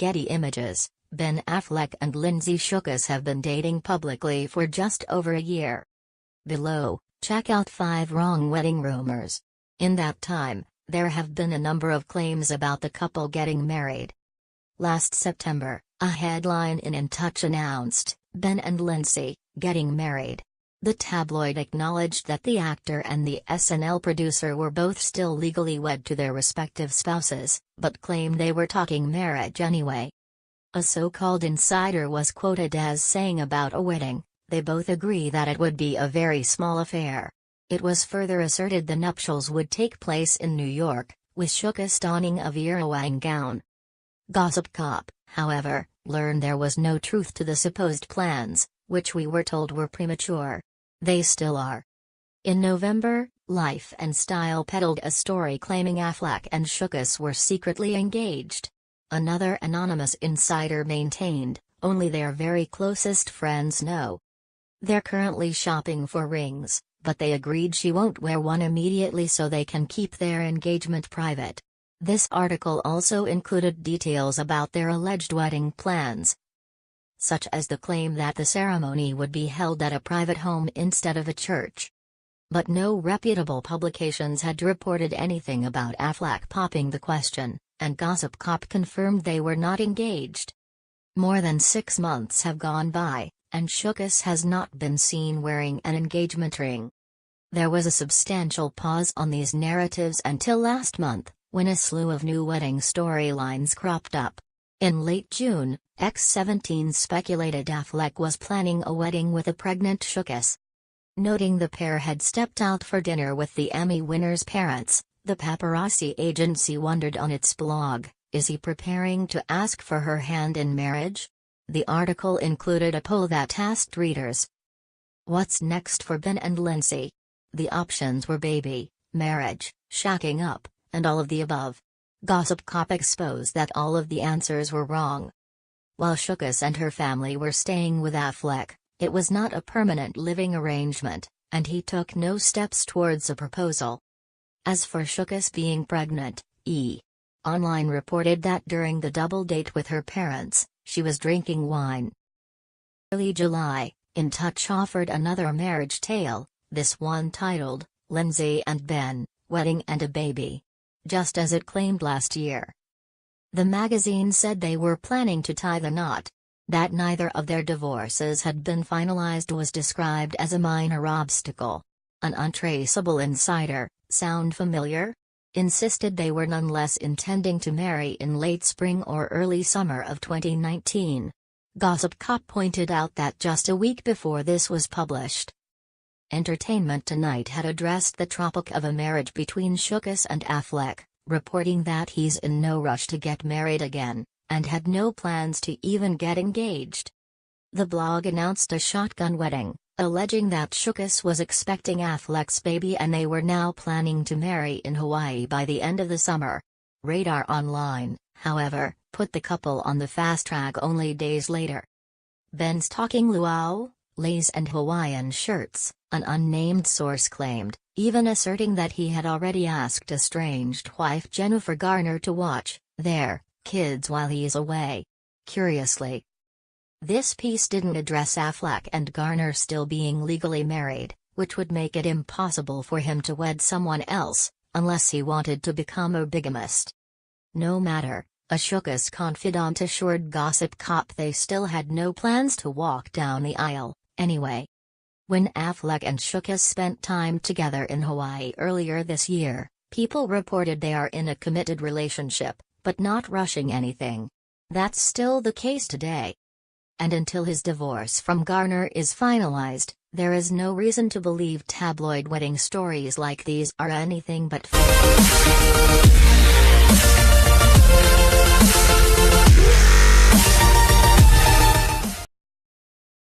Getty Images, Ben Affleck and Lindsay Shookus have been dating publicly for just over a year. Below, check out 5 wrong wedding rumors. In that time, there have been a number of claims about the couple getting married. Last September, a headline in In Touch announced, Ben and Lindsay, getting married. The tabloid acknowledged that the actor and the SNL producer were both still legally wed to their respective spouses, but claimed they were talking marriage anyway. A so-called insider was quoted as saying about a wedding, "They both agree that it would be a very small affair." It was further asserted the nuptials would take place in New York, with Shookus donning a Vera Wang gown. Gossip Cop, however, learned there was no truth to the supposed plans, which we were told were premature. They still are. In November, Life and Style peddled a story claiming Affleck and Shookus were secretly engaged. Another anonymous insider maintained, only their very closest friends know. They're currently shopping for rings, but they agreed she won't wear one immediately so they can keep their engagement private. This article also included details about their alleged wedding plans, such as the claim that the ceremony would be held at a private home instead of a church. But no reputable publications had reported anything about Affleck popping the question, and Gossip Cop confirmed they were not engaged. More than 6 months have gone by, and Shookus has not been seen wearing an engagement ring. There was a substantial pause on these narratives until last month, when a slew of new wedding storylines cropped up. In late June, X17 speculated Affleck was planning a wedding with a pregnant Shookus. Noting the pair had stepped out for dinner with the Emmy winner's parents, the paparazzi agency wondered on its blog, is he preparing to ask for her hand in marriage? The article included a poll that asked readers, "What's next for Ben and Lindsay?" The options were baby, marriage, shacking up, and all of the above. Gossip Cop exposed that all of the answers were wrong. While Shookus and her family were staying with Affleck, it was not a permanent living arrangement, and he took no steps towards a proposal. As for Shookus being pregnant, Online reported that during the double date with her parents, she was drinking wine. Early July, In Touch offered another marriage tale, this one titled, Lindsay and Ben, Wedding and a Baby. Just as it claimed last year. The magazine said they were planning to tie the knot. That neither of their divorces had been finalized was described as a minor obstacle. An untraceable insider, sound familiar? Insisted they were nonetheless intending to marry in late spring or early summer of 2019. Gossip Cop pointed out that just a week before this was published, Entertainment Tonight had addressed the topic of a marriage between Shookus and Affleck, reporting that he's in no rush to get married again, and had no plans to even get engaged. The blog announced a shotgun wedding, alleging that Shookus was expecting Affleck's baby and they were now planning to marry in Hawaii by the end of the summer. Radar Online, however, put the couple on the fast track only days later. Ben's talking luau, leis and Hawaiian shirts, an unnamed source claimed, even asserting that he had already asked estranged wife Jennifer Garner to watch their kids while he's away. Curiously, this piece didn't address Affleck and Garner still being legally married, which would make it impossible for him to wed someone else, unless he wanted to become a bigamist. No matter, a Shookus confidant assured Gossip Cop they still had no plans to walk down the aisle, anyway. When Affleck and Shookus spent time together in Hawaii earlier this year, people reported they are in a committed relationship, but not rushing anything. That's still the case today. And until his divorce from Garner is finalized, there is no reason to believe tabloid wedding stories like these are anything but fake.